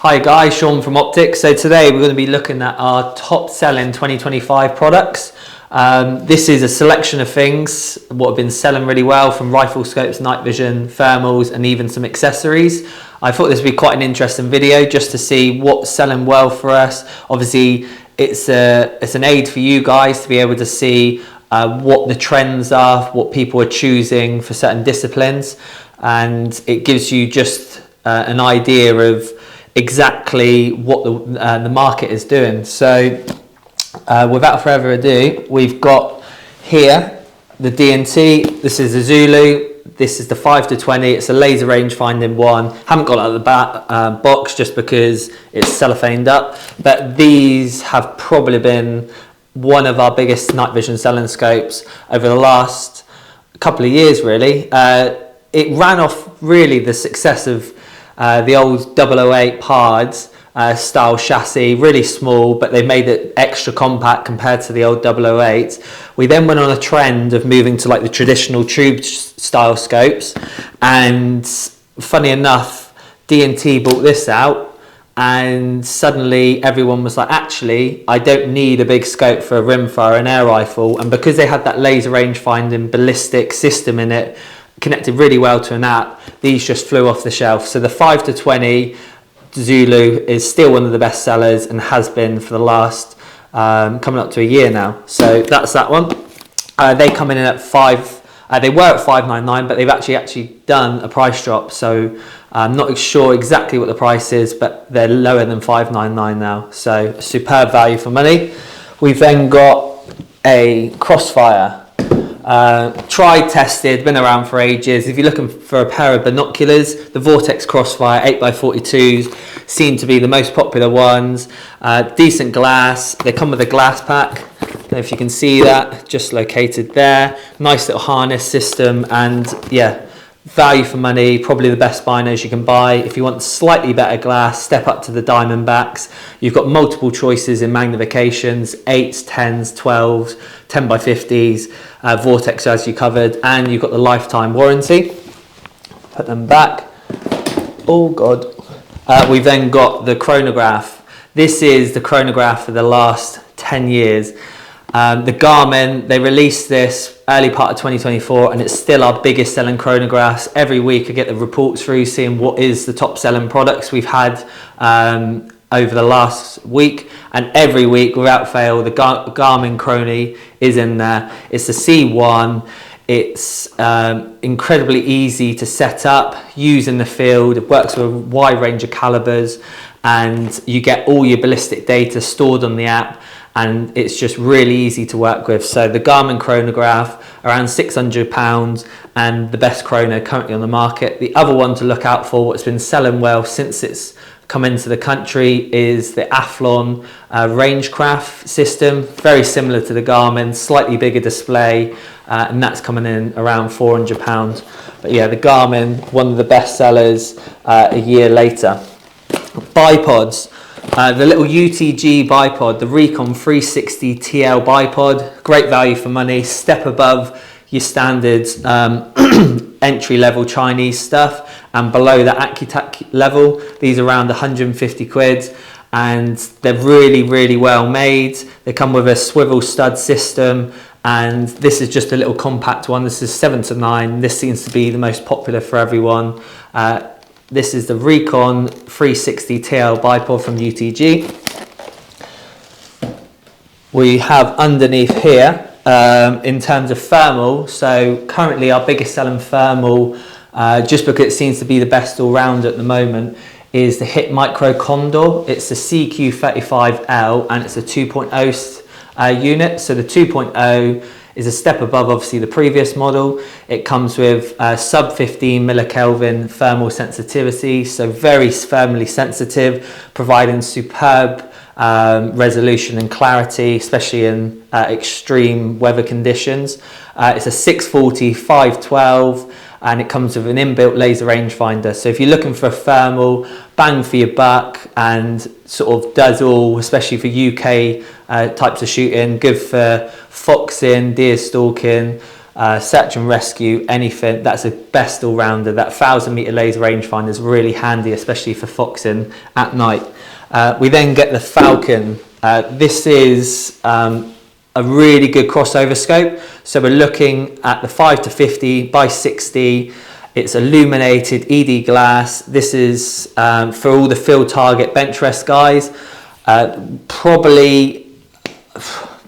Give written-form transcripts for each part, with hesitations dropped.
Hi guys, Shaun from Optics. So today we're going to be looking at our top selling 2025 products. This is a selection of things, what have been selling really well, from rifle scopes, night vision, thermals, and even some accessories. I thought this would be quite an interesting video just to see what's selling well for us. Obviously, it's an aid for you guys to be able to see what the trends are, what people are choosing for certain disciplines, and it gives you just an idea of exactly what the market is doing. So without further ado, we've got here the DNT. This is the Zulu. This is the 5 to 20. It's a laser range finding one. Haven't got it out of the box just because it's cellophaned up, but these have probably been one of our biggest night vision selling scopes over the last couple of years, really. It ran off really the success of the old 008 Pards style chassis, really small, but they made it extra compact compared to the old 008. We then went on a trend of moving to like the traditional tube style scopes, and funny enough, DNT bought this out, and suddenly everyone was like, actually, I don't need a big scope for a rimfire and air rifle. And because they had that laser range finding ballistic system in it, connected really well to an app, these just flew off the shelf. So the 5 to 20 Zulu is still one of the best sellers and has been for the last coming up to a year now. So that's that one. They come in at they were at $599, but they've actually done a price drop. So I'm not sure exactly what the price is, but they're lower than $599 now. So superb value for money. We've then got a Crossfire. Tried, tested, been around for ages. If you're looking for a pair of binoculars, the Vortex Crossfire 8x42s seem to be the most popular ones. Decent glass. They come with a glass pack. I don't know if you can see that, just located there. Nice little harness system, and yeah, value for money. Probably the best binos you can buy. If you want slightly better glass, step up to the Diamondbacks. You've got multiple choices in magnifications: 8s, 10s, 12s, 10x50s, Vortex as you covered, and you've got the lifetime warranty. Put them back. Oh God. We've then got the chronograph. This is the chronograph for the last 10 years. The Garmin, they released this early part of 2024, and it's still our biggest selling chronographs. Every week I get the reports through seeing what is the top selling products we've had over the last week, and every week without fail the Garmin Chrono is in there. It's the C1. It's incredibly easy to set up, use in the field. It works with a wide range of calibers, and you get all your ballistic data stored on the app, and it's just really easy to work with. So the Garmin chronograph, around £600, and the best chrono currently on the market. The other one to look out for, what's been selling well since it's come into the country, is the Athlon Rangecraft system. Very similar to the Garmin, slightly bigger display, and that's coming in around £400. But yeah, the Garmin, one of the best sellers a year later. Bipods. The little UTG bipod, the Recon 360 TL bipod, great value for money, step above your standard entry level Chinese stuff, and below the Acutac level. These are around 150 quid, and they're really well made. They come with a swivel stud system, and this is just a little compact one. This is 7 to 9. This seems to be the most popular for everyone. This is the Recon 360 TL bipod from UTG. We have underneath here, in terms of thermal, so currently our biggest selling thermal, just because it seems to be the best all-round at the moment, is the HIT Micro Condor. It's the CQ35L, and it's a 2.0 unit. So the 2.0 is a step above obviously the previous model. It comes with sub 15 millikelvin thermal sensitivity, so very thermally sensitive, providing superb resolution and clarity, especially in extreme weather conditions. It's a 640 512, and it comes with an inbuilt laser rangefinder. So if you're looking for a thermal, bang for your buck, and sort of does all, especially for UK types of shooting, good for foxing, deer stalking, search and rescue, anything. That's the best all-rounder. That 1,000-meter laser rangefinder is really handy, especially for foxing at night. We then get the Falcon. This is a really good crossover scope. So we're looking at the 5 to 50 by 60. It's illuminated ED glass. This is for all the field target bench rest guys. Probably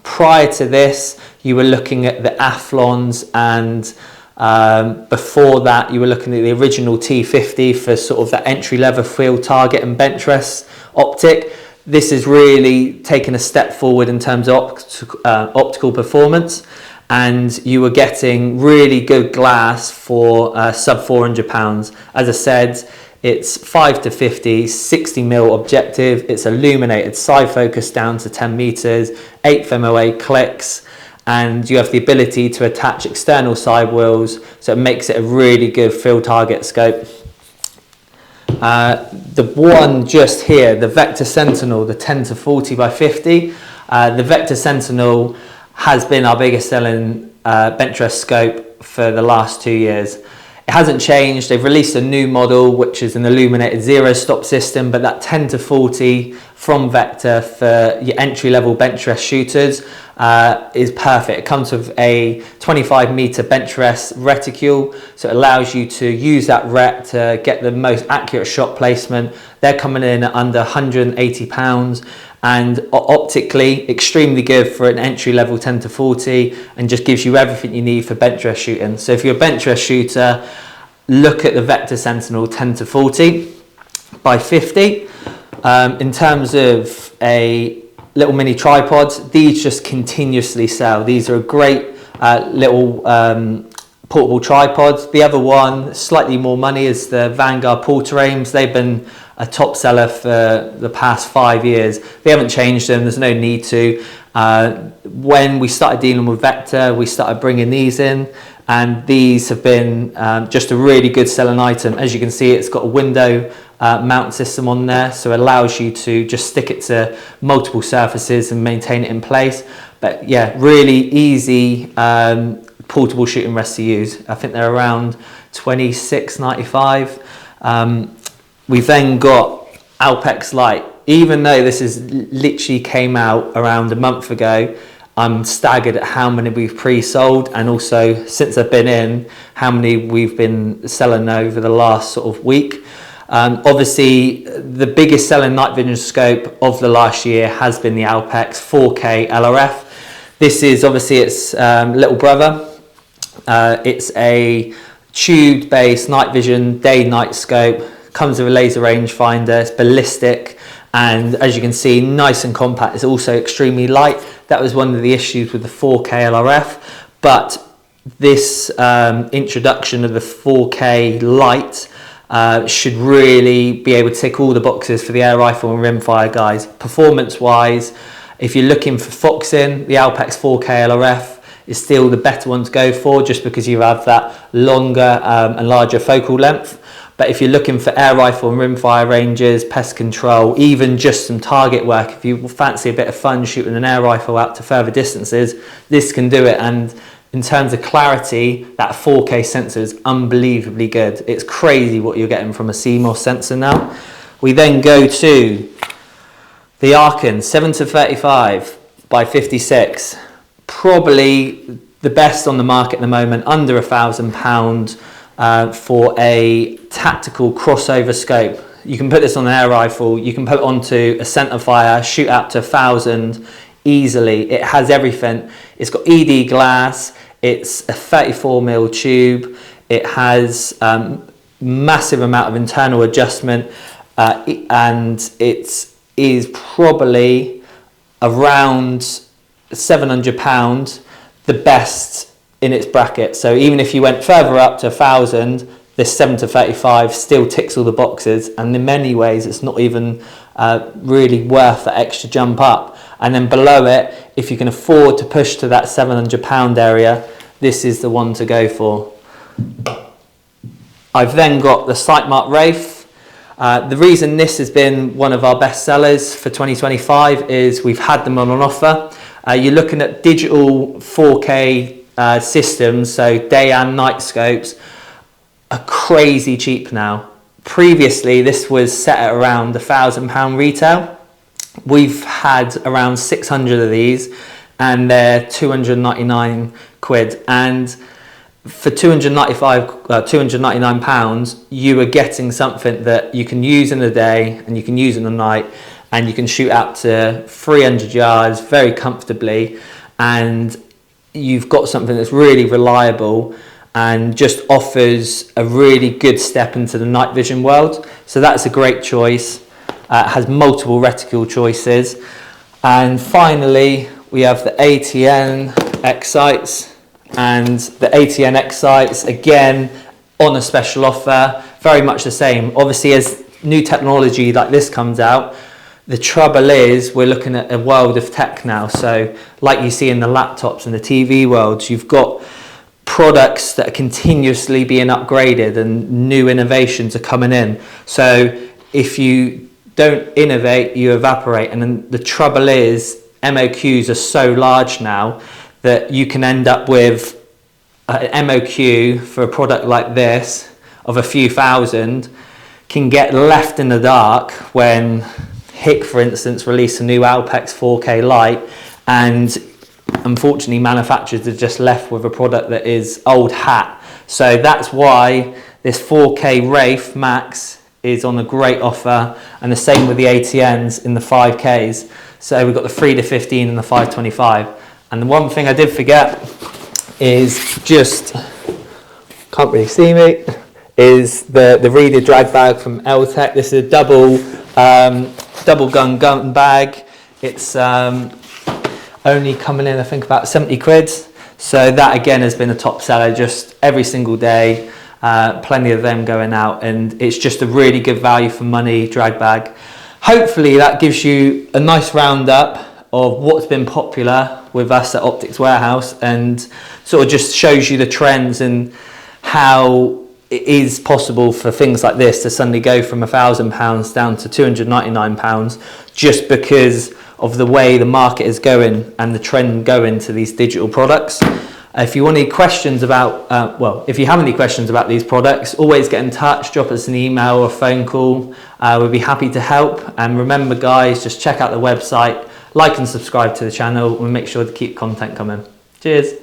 prior to this, you were looking at the Athlons, and before that, you were looking at the original T50 for sort of that entry level field target and bench rest optic. This is really taken a step forward in terms of optical performance, and you were getting really good glass for sub £400. As I said, it's 5 to 50, 60mm objective. It's illuminated, side focus down to 10 meters, 8th MOA clicks, and you have the ability to attach external side wheels, so it makes it a really good field target scope. The one just here, the Vector Sentinel, the 10 to 40 by 50. The Vector Sentinel has been our biggest selling bench rest scope for the last 2 years. It hasn't changed. They've released a new model, which is an illuminated zero stop system, but that 10 to 40 from Vector for your entry level bench rest shooters is perfect. It comes with a 25-meter bench rest reticule, so it allows you to use that ret to get the most accurate shot placement. They're coming in at under £180 and optically extremely good for an entry level 10 to 40, and just gives you everything you need for bench rest shooting. So if you're a bench rest shooter, look at the Vector Sentinel 10 to 40 by 50. In terms of a little mini tripods, these just continuously sell. These are a great little portable tripods. The other one, slightly more money, is the Vanguard Porter Aims. They've been a top seller for the past 5 years. They haven't changed them, there's no need to. When we started dealing with Vector, we started bringing these in, and these have been just a really good selling item. As you can see, it's got a window mount system on there, so it allows you to just stick it to multiple surfaces and maintain it in place. But yeah, really easy portable shooting rests to use. I think they're around $26.95. We've then got Alpex Light. Even though this is literally came out around a month ago, I'm staggered at how many we've pre-sold, and also since I've been in, how many we've been selling over the last sort of week. Obviously, the biggest selling night vision scope of the last year has been the Alpex 4K LRF. This is obviously its little brother. It's a tube-based night vision day-night scope. Comes with a laser rangefinder. It's ballistic, and as you can see, nice and compact. It's also extremely light. That was one of the issues with the 4K LRF, but this introduction of the 4K Light should really be able to tick all the boxes for the air rifle and rimfire guys. Performance wise, if you're looking for foxing, the Alpex 4K LRF is still the better one to go for, just because you have that longer and larger focal length. But if you're looking for air rifle and rimfire ranges, pest control, even just some target work, if you fancy a bit of fun shooting an air rifle out to further distances, this can do it. And in terms of clarity, that 4K sensor is unbelievably good. It's crazy what you're getting from a CMOS sensor now. We then go to the Arkin 7 to 35 by 56. Probably the best on the market at the moment, under £1,000 for a tactical crossover scope. You can put this on an air rifle, you can put it onto a centre fire, shoot out to 1,000 easily. It has everything. It's got ED glass, it's a 34mm tube, it has massive amount of internal adjustment, and it is probably around £700, the best in its bracket. So even if you went further up to 1,000, this 7 to 35 still ticks all the boxes, and in many ways it's not even really worth the extra jump up. And then below it, if you can afford to push to that £700 area, this is the one to go for. I've then got the Sightmark Wraith. The reason this has been one of our best sellers for 2025 is we've had them on an offer. You're looking at digital 4K systems, so day and night scopes, are crazy cheap now. Previously, this was set at around £1,000 retail. We've had around 600 of these, and they're 299 quid. And for £299, you are getting something that you can use in the day and you can use in the night, and you can shoot out to 300 yards very comfortably, and you've got something that's really reliable and just offers a really good step into the night vision world. So that's a great choice. It has multiple reticle choices. And finally, we have the ATN X sights, and the ATN X sights, again, on a special offer, very much the same. Obviously, as new technology like this comes out, the trouble is we're looking at a world of tech now. So like you see in the laptops and the TV world, you've got products that are continuously being upgraded and new innovations are coming in. So if you don't innovate, you evaporate. And then the trouble is MOQs are so large now that you can end up with an MOQ for a product like this of a few thousand can get left in the dark when HIC, for instance, released a new Alpex 4K Light, and unfortunately manufacturers are just left with a product that is old hat. So that's why this 4K Wraith Max is on a great offer, and the same with the ATNs in the 5Ks. So we've got the 3 to 15 and the 525. And the one thing I did forget is just, can't really see me, is the Reader drag bag from L-Tech. This is a double gun bag. It's only coming in, I think, about 70 quid. So that again has been a top seller just every single day. Plenty of them going out, and it's just a really good value for money drag bag. Hopefully that gives you a nice roundup of what's been popular with us at Optics Warehouse, and sort of just shows you the trends and how it is possible for things like this to suddenly go from £1,000 down to £299 just because of the way the market is going and the trend going to these digital products. If you want any questions about, if you have any questions about these products, always get in touch, drop us an email or a phone call. We'll be happy to help. And remember, guys, just check out the website, like and subscribe to the channel, and make sure to keep content coming. Cheers.